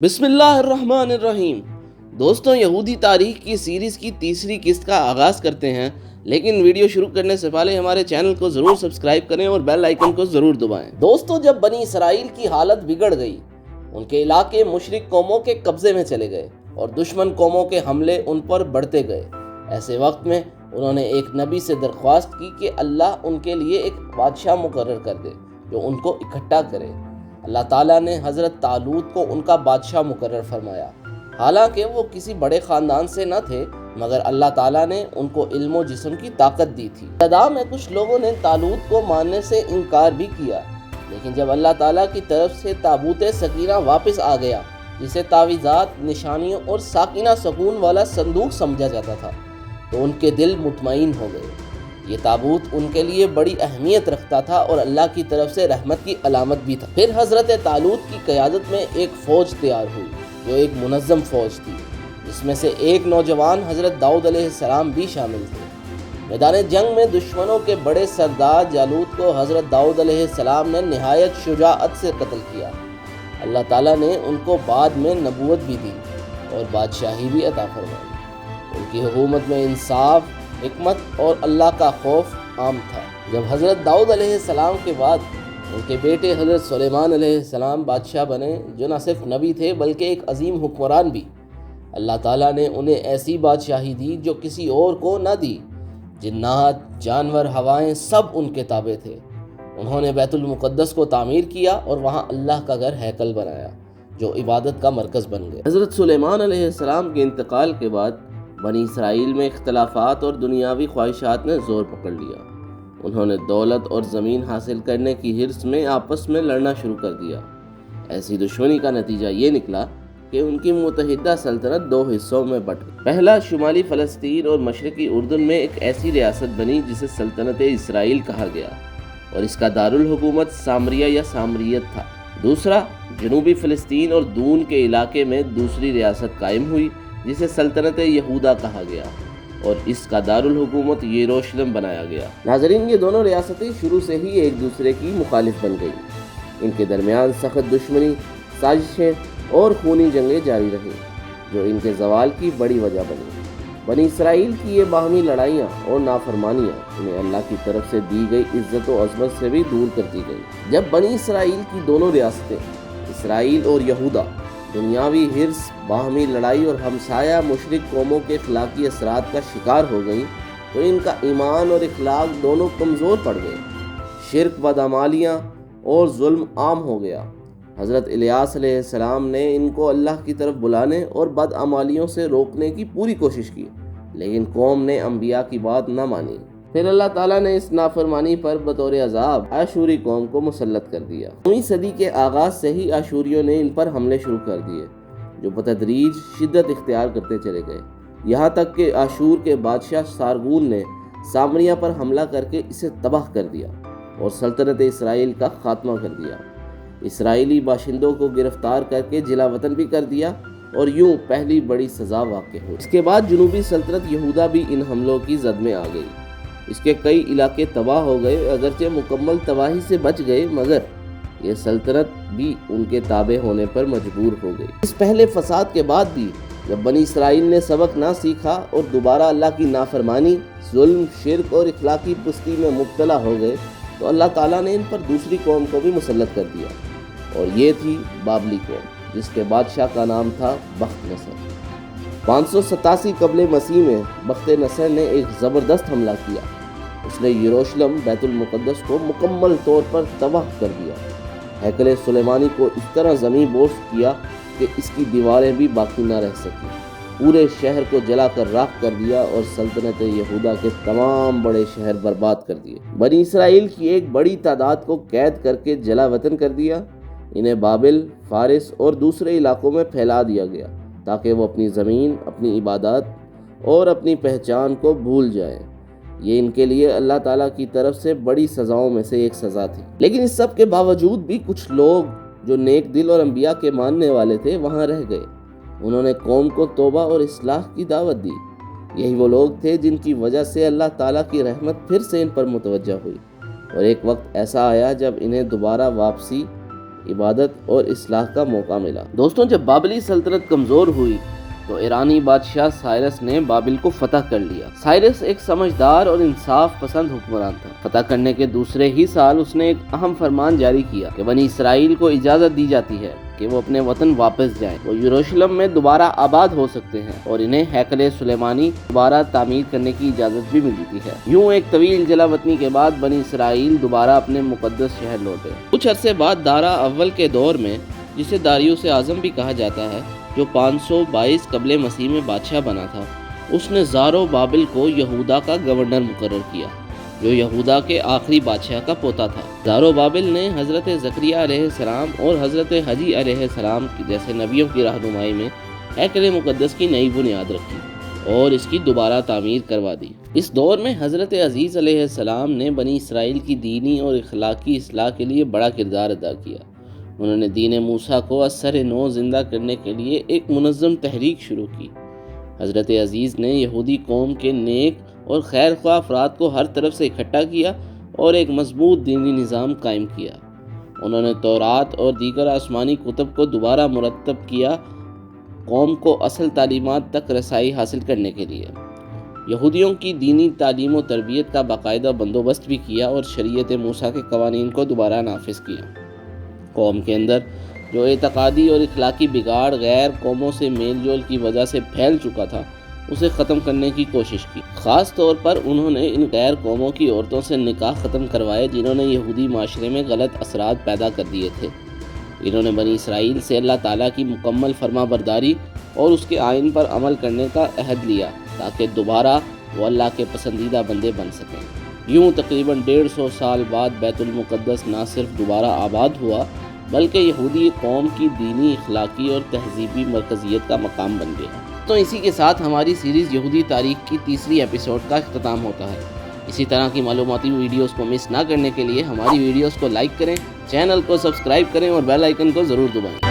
بسم اللہ الرحمن الرحیم۔ دوستوں، یہودی تاریخ کی سیریز کی تیسری قسط کا آغاز کرتے ہیں، لیکن ویڈیو شروع کرنے سے پہلے ہمارے چینل کو ضرور سبسکرائب کریں اور بیل آئیکن کو ضرور دبائیں۔ دوستوں، جب بنی اسرائیل کی حالت بگڑ گئی، ان کے علاقے مشرک قوموں کے قبضے میں چلے گئے اور دشمن قوموں کے حملے ان پر بڑھتے گئے، ایسے وقت میں انہوں نے ایک نبی سے درخواست کی کہ اللہ ان کے لیے ایک بادشاہ مقرر کر دے جو ان کو اکٹھا کرے۔ اللہ تعالیٰ نے حضرت طالوت کو ان کا بادشاہ مقرر فرمایا۔ حالانکہ وہ کسی بڑے خاندان سے نہ تھے، مگر اللہ تعالیٰ نے ان کو علم و جسم کی طاقت دی تھی۔ ابتدا میں کچھ لوگوں نے طالوت کو ماننے سے انکار بھی کیا، لیکن جب اللہ تعالیٰ کی طرف سے تابوت سکینہ واپس آ گیا، جسے تعویذات، نشانیوں اور ساکینہ سکون والا صندوق سمجھا جاتا تھا، تو ان کے دل مطمئن ہو گئے۔ یہ تابوت ان کے لیے بڑی اہمیت رکھتا تھا اور اللہ کی طرف سے رحمت کی علامت بھی تھا۔ پھر حضرت طالوت کی قیادت میں ایک فوج تیار ہوئی جو ایک منظم فوج تھی، جس میں سے ایک نوجوان حضرت داؤد علیہ السلام بھی شامل تھے۔ میدان جنگ میں دشمنوں کے بڑے سردار جالوت کو حضرت داؤد علیہ السلام نے نہایت شجاعت سے قتل کیا۔ اللہ تعالیٰ نے ان کو بعد میں نبوت بھی دی اور بادشاہی بھی عطا فرمائی۔ ان کی حکومت میں انصاف، حکمت اور اللہ کا خوف عام تھا۔ جب حضرت داؤد علیہ السلام کے بعد ان کے بیٹے حضرت سلیمان علیہ السلام بادشاہ بنے، جو نہ صرف نبی تھے بلکہ ایک عظیم حکمران بھی، اللہ تعالیٰ نے انہیں ایسی بادشاہی دی جو کسی اور کو نہ دی۔ جنات، جانور، ہوائیں سب ان کے تابع تھے۔ انہوں نے بیت المقدس کو تعمیر کیا اور وہاں اللہ کا گھر ہیکل بنایا، جو عبادت کا مرکز بن گیا۔ حضرت سلیمان علیہ السلام کے انتقال کے بعد بنی اسرائیل میں اختلافات اور دنیاوی خواہشات نے زور پکڑ لیا۔ انہوں نے دولت اور زمین حاصل کرنے کی حرص میں آپس میں لڑنا شروع کر دیا۔ ایسی دشمنی کا نتیجہ یہ نکلا کہ ان کی متحدہ سلطنت دو حصوں میں بٹ گئی۔ پہلا شمالی فلسطین اور مشرقی اردن میں ایک ایسی ریاست بنی جسے سلطنت اسرائیل کہا گیا، اور اس کا دارالحکومت سامریہ یا سامریت تھا۔ دوسرا، جنوبی فلسطین اور دون کے علاقے میں دوسری ریاست قائم ہوئی جسے سلطنت یہودا کہا گیا، اور اس کا دارالحکومت یروشلم بنایا گیا۔ ناظرین، یہ دونوں ریاستیں شروع سے ہی ایک دوسرے کی مخالف بن گئیں۔ ان کے درمیان سخت دشمنی، سازشیں اور خونی جنگیں جاری رہیں، جو ان کے زوال کی بڑی وجہ بنی۔ بنی اسرائیل کی یہ باہمی لڑائیاں اور نافرمانیاں انہیں اللہ کی طرف سے دی گئی عزت و عظمت سے بھی دور کرتی گئیں۔ جب بنی اسرائیل کی دونوں ریاستیں، اسرائیل اور یہودا، دنیاوی حرص، باہمی لڑائی اور ہمسایہ مشرک قوموں کے اخلاقی اثرات کا شکار ہو گئیں، تو ان کا ایمان اور اخلاق دونوں کمزور پڑ گئے۔ شرک، بدعمالیاں اور ظلم عام ہو گیا۔ حضرت الیاس علیہ السلام نے ان کو اللہ کی طرف بلانے اور بدعمالیوں سے روکنے کی پوری کوشش کی، لیکن قوم نے انبیاء کی بات نہ مانی۔ پھر اللہ تعالیٰ نے اس نافرمانی پر بطور عذاب آشوری قوم کو مسلط کر دیا۔ 9ویں صدی کے آغاز سے ہی آشوریوں نے ان پر حملے شروع کر دیے، جو بتدریج شدت اختیار کرتے چلے گئے، یہاں تک کہ آشور کے بادشاہ سارگون نے سامریہ پر حملہ کر کے اسے تباہ کر دیا اور سلطنت اسرائیل کا خاتمہ کر دیا۔ اسرائیلی باشندوں کو گرفتار کر کے جلا وطن بھی کر دیا، اور یوں پہلی بڑی سزا واقع ہوئی۔ اس کے بعد جنوبی سلطنت یہودا بھی ان حملوں کی زد میں آ گئی۔ اس کے کئی علاقے تباہ ہو گئے، اگرچہ مکمل تباہی سے بچ گئے، مگر یہ سلطنت بھی ان کے تابع ہونے پر مجبور ہو گئی۔ اس پہلے فساد کے بعد بھی جب بنی اسرائیل نے سبق نہ سیکھا اور دوبارہ اللہ کی نافرمانی، ظلم، شرک اور اخلاقی پستی میں مبتلا ہو گئے، تو اللہ تعالیٰ نے ان پر دوسری قوم کو بھی مسلط کر دیا، اور یہ تھی بابلی قوم، جس کے بادشاہ کا نام تھا بخت نصر۔ 587 قبل مسیح میں بخت نصر نے ایک زبردست حملہ کیا۔ اس نے یروشلم، بیت المقدس کو مکمل طور پر تباہ کر دیا۔ ہیکل سلیمانی کو اس طرح زمین بوس کیا کہ اس کی دیواریں بھی باقی نہ رہ سکیں۔ پورے شہر کو جلا کر راکھ کر دیا اور سلطنت یہودا کے تمام بڑے شہر برباد کر دیے۔ بنی اسرائیل کی ایک بڑی تعداد کو قید کر کے جلا وطن کر دیا۔ انہیں بابل، فارس اور دوسرے علاقوں میں پھیلا دیا گیا تاکہ وہ اپنی زمین، اپنی عبادات اور اپنی پہچان کو بھول جائیں۔ یہ ان کے لیے اللہ تعالیٰ کی طرف سے بڑی سزاؤں میں سے ایک سزا تھی۔ لیکن اس سب کے باوجود بھی کچھ لوگ جو نیک دل اور انبیاء کے ماننے والے تھے وہاں رہ گئے۔ انہوں نے قوم کو توبہ اور اصلاح کی دعوت دی۔ یہی وہ لوگ تھے جن کی وجہ سے اللہ تعالیٰ کی رحمت پھر سے ان پر متوجہ ہوئی، اور ایک وقت ایسا آیا جب انہیں دوبارہ واپسی عبادت اور اصلاح کا موقع ملا۔ دوستوں، جب بابلی سلطنت کمزور ہوئی تو ایرانی بادشاہ سائرس نے بابل کو فتح کر لیا۔ سائرس ایک سمجھدار اور انصاف پسند حکمران تھا۔ فتح کرنے کے دوسرے ہی سال اس نے ایک اہم فرمان جاری کیا کہ بنی اسرائیل کو اجازت دی جاتی ہے کہ وہ اپنے وطن واپس جائیں۔ وہ یروشلم میں دوبارہ آباد ہو سکتے ہیں اور انہیں ہیکل سلیمانی دوبارہ تعمیر کرنے کی اجازت بھی ملتی ہے۔ یوں ایک طویل جلا وطنی کے بعد بنی اسرائیل دوبارہ اپنے مقدس شہر لوٹے۔ کچھ عرصے بعد دارا اول کے دور میں، جسے داریوس اعظم بھی کہا جاتا ہے، جو 522 قبل مسیح میں بادشاہ بنا تھا، اس نے زارو بابل کو یہودا کا گورنر مقرر کیا، جو یہودا کے آخری بادشاہ کا پوتا تھا۔ زارو بابل نے حضرت زکریا علیہ السلام اور حضرت حجی علیہ السلام جیسے نبیوں کی رہنمائی میں ہیکل مقدس کی نئی بنیاد رکھی اور اس کی دوبارہ تعمیر کروا دی۔ اس دور میں حضرت عزیز علیہ السلام نے بنی اسرائیل کی دینی اور اخلاقی اصلاح کے لیے بڑا کردار ادا کیا۔ انہوں نے دین موسیٰ کو از سر نو زندہ کرنے کے لیے ایک منظم تحریک شروع کی۔ حضرت عزیز نے یہودی قوم کے نیک اور خیر خواہ افراد کو ہر طرف سے اکٹھا کیا اور ایک مضبوط دینی نظام قائم کیا۔ انہوں نے تورات اور دیگر آسمانی کتب کو دوبارہ مرتب کیا، قوم کو اصل تعلیمات تک رسائی حاصل کرنے کے لیے۔ یہودیوں کی دینی تعلیم و تربیت کا باقاعدہ بندوبست بھی کیا اور شریعت موسیٰ کے قوانین کو دوبارہ نافذ کیا۔ قوم کے اندر جو اعتقادی اور اخلاقی بگاڑ غیر قوموں سے میل جول کی وجہ سے پھیل چکا تھا، اسے ختم کرنے کی کوشش کی۔ خاص طور پر انہوں نے ان غیر قوموں کی عورتوں سے نکاح ختم کروائے جنہوں نے یہودی معاشرے میں غلط اثرات پیدا کر دیے تھے۔ انہوں نے بنی اسرائیل سے اللہ تعالیٰ کی مکمل فرما برداری اور اس کے آئین پر عمل کرنے کا عہد لیا تاکہ دوبارہ وہ اللہ کے پسندیدہ بندے بن سکیں۔ یوں تقریباً 150 سال بعد بیت المقدس نہ صرف دوبارہ آباد ہوا بلکہ یہودی قوم کی دینی، اخلاقی اور تہذیبی مرکزیت کا مقام بن گیا۔ تو اسی کے ساتھ ہماری سیریز یہودی تاریخ کی تیسری ایپیسوڈ کا اختتام ہوتا ہے۔ اسی طرح کی معلوماتی ویڈیوز کو مس نہ کرنے کے لیے ہماری ویڈیوز کو لائک کریں، چینل کو سبسکرائب کریں اور بیل آئیکن کو ضرور دبائیں۔